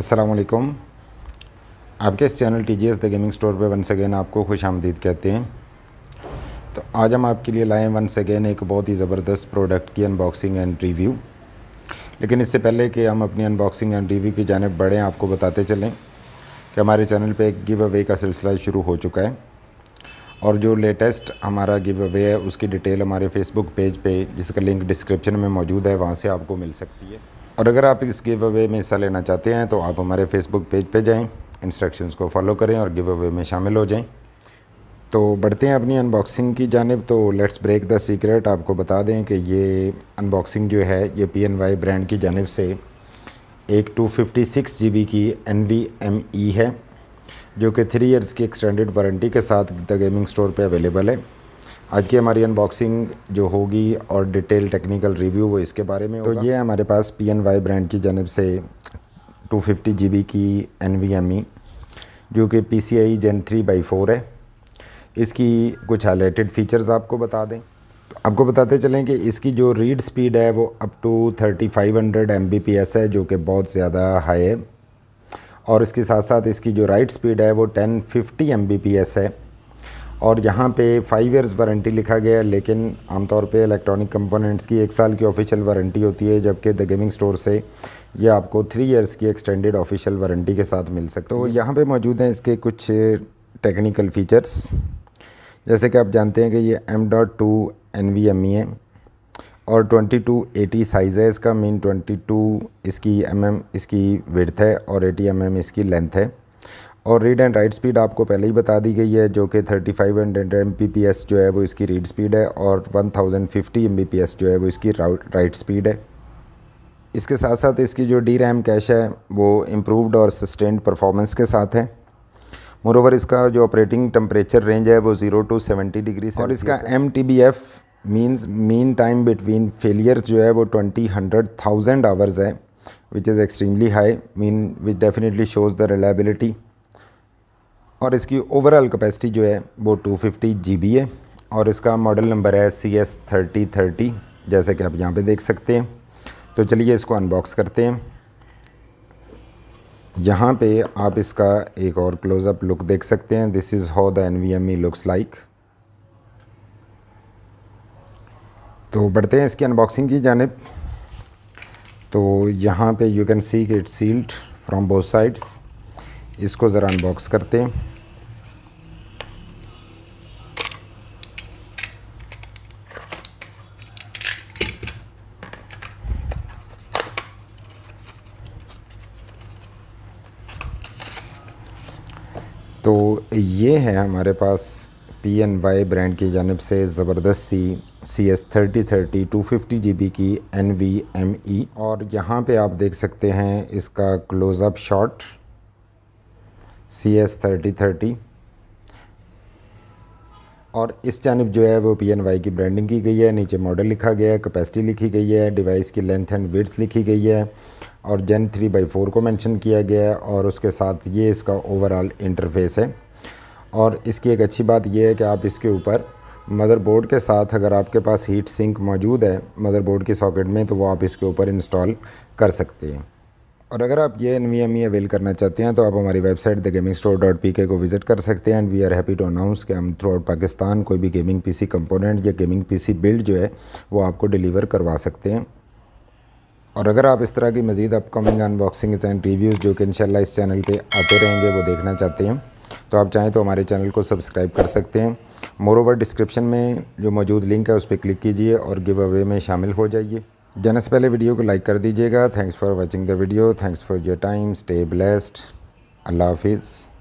अस्सलाम वालेकुम। आपके इस channel TGS the gaming store पे वंस अगेन आपको खुश आमदीद कहते हैं। तो आज हम आपके लिए लाए हैं वंस अगेन एक बहुत ही ज़बरदस्त प्रोडक्ट की अनबॉक्सिंग एंड रिव्यू। लेकिन इससे पहले कि हम अपनी अनबॉक्सिंग एंड रिव्यू की जानिब बढ़ें, आपको बताते चलें कि हमारे चैनल पे एक गिव अवे का सिलसिला शुरू हो चुका है और जो लेटेस्ट हमारा गिव अवे है उसकी डिटेल हमारे फेसबुक पेज पे, जिसका लिंक डिस्क्रिप्शन में मौजूद है, वहाँ से आपको मिल सकती है। और अगर आप इस गिव अवे में हिस्सा लेना चाहते हैं तो आप हमारे फेसबुक पेज पे जाएं, इंस्ट्रक्शंस को फॉलो करें और गिव अवे में शामिल हो जाएं। तो बढ़ते हैं अपनी अनबॉक्सिंग की जानिब। तो लेट्स ब्रेक द सीक्रेट। आपको बता दें कि ये अनबॉक्सिंग जो है ये PNY ब्रांड की जानिब से एक 256 GB की NVMe है, जो कि 3 इयर्स की एक्सटेंडेड वारंटी के साथ द गेमिंग स्टोर पे अवेलेबल है। आज की हमारी अनबॉक्सिंग जो होगी और डिटेल टेक्निकल रिव्यू वो इसके बारे में होगा। तो ये हमारे पास PNY ब्रांड की जानिब से 250 GB की NVMe जो कि PCI Gen 3/4 है। इसकी कुछ हाईलाइटेड फ़ीचर्स आपको बता दें। तो आपको बताते चलें कि इसकी जो रीड स्पीड है वो अप टू 3500 Mbps है, जो कि बहुत ज़्यादा हाई है। और इसके साथ साथ इसकी जो राइट स्पीड है वो 1050 Mbps है। और यहाँ पे 5 इयर्स वारंटी लिखा गया है, लेकिन आमतौर पे इलेक्ट्रॉनिक कंपोनेंट्स की 1 साल की ऑफिशियल वारंटी होती है, जबकि द गेमिंग स्टोर से ये आपको 3 इयर्स की एक्सटेंडेड ऑफिशियल वारंटी के साथ मिल सकती है। तो यहाँ पे मौजूद हैं इसके कुछ टेक्निकल फ़ीचर्स। जैसे कि आप जानते हैं कि ये M.2 NVMe है और 2280 साइज़ है इसका। मीन 22 इसकी इसकी विड्थ है और 80 इसकी लेंथ है। और रीड एंड राइट स्पीड आपको पहले ही बता दी गई है, जो कि 3500 Mbps जो है वो इसकी रीड स्पीड है और 1050 Mbps जो है वो इसकी राइट स्पीड है। इसके साथ साथ इसकी जो DRAM कैश है वो इम्प्रूव्ड और सस्टेन्ड परफॉर्मेंस के साथ है। मोरोवर इसका जो ऑपरेटिंग टेम्परेचर रेंज है वो 0 to 70 डिग्री और इसका MTBF means mean time between failure जो है वो 100,000 आवर्स है, which is extremely high, mean which definitely shows the reliability. और इसकी ओवरऑल कैपेसिटी जो है वो 250 GB है और इसका मॉडल नंबर है CS3030, जैसे कि आप यहाँ पे देख सकते हैं। तो चलिए इसको अनबॉक्स करते हैं। यहाँ पे आप इसका एक और क्लोज़अप लुक देख सकते हैं। This is how the NVMe looks like. तो बढ़ते हैं इसकी अनबॉक्सिंग की जानिब। तो यहाँ पे यू कैन सी कि it's sealed from both sides. इसको ज़रा अनबॉक्स करते हैं। तो ये है हमारे पास PNY ब्रांड की जानिब से ज़बरदस्त सी CS3030 250 GB की NVMe। और यहाँ पे आप देख सकते हैं इसका क्लोज़अप शॉट CS3030। और इस जानिब जो है वो PNY की ब्रांडिंग की गई है। नीचे मॉडल लिखा गया है, कैपेसिटी लिखी गई है, डिवाइस की लेंथ एंड विड्थ लिखी गई है और Gen 3/4 को मेंशन किया गया है। और उसके साथ ये इसका ओवरऑल इंटरफेस है। और इसकी एक अच्छी बात यह है कि आप इसके ऊपर मदरबोर्ड के साथ, अगर आपके पास हीट सिंक मौजूद है मदरबोर्ड की सॉकेट में, तो वो आप इसके ऊपर इंस्टॉल कर सकते हैं। और अगर आप ये NVMe अवेल करना चाहते हैं तो आप हमारी वेबसाइट thegamingstore.pk को विज़िट कर सकते हैं। And we are happy to announce कि हम थ्रू आउट पाकिस्तान कोई भी गेमिंग PC कंपोनेंट या गेमिंग PC बिल्ड जो है वो आपको डिलीवर करवा सकते हैं। और अगर आप इस तरह की मज़ीद अपकमिंग अनबॉक्सिंग्स एंड रिव्यूज़ जो कि इंशाल्लाह इस चैनल पे आते रहेंगे वो देखना चाहते हैं तो आप चाहें तो हमारे चैनल को सब्सक्राइब कर सकते हैं। मोरोवर डिस्क्रिप्शन में जो मौजूद लिंक है उस पर क्लिक कीजिए और गिव अवे में शामिल हो जाइए। जाने से पहले वीडियो को लाइक कर दीजिएगा। Thanks for watching the video. Thanks for your time. Stay blessed. अल्लाह हाफिज़।